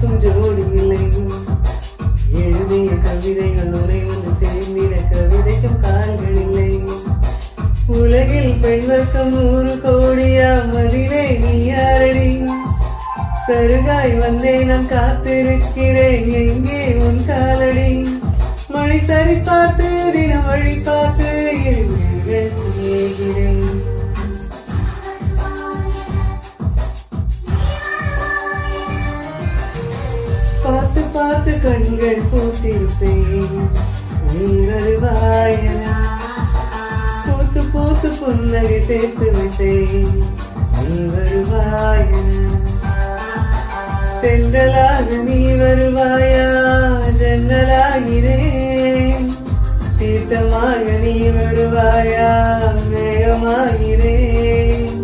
பார்க்கும் ஜோடி இல்லை. எழுதிய கவிதைகள் உரை வந்து சேர்ந்திட கவிதைக்கும் கால்கள் இல்லை. உலகில் பெண் வர்க்கம் 100 கோடியா மதிலே நீ யாரடி? சருகாய் வந்தே நான் காத்திருக்கிறேன் எங்கே உன் காலடி? மணி சரி பார்த்து தினம் வழி பார்த்து ஏகிறேன். பார்த்து பார்த்து கண்கள் பூத்திருப்பேன் நீ வருவாயன. பூத்து பூத்து புன்னகை சேர்த்து விட்டேன் நீ வருவாயன. தென்றலாக நீ வருவாயா ஜன்னலாகிறேன். தீர்த்தமாக நீ வருவாயா மேகமாகிறேன்.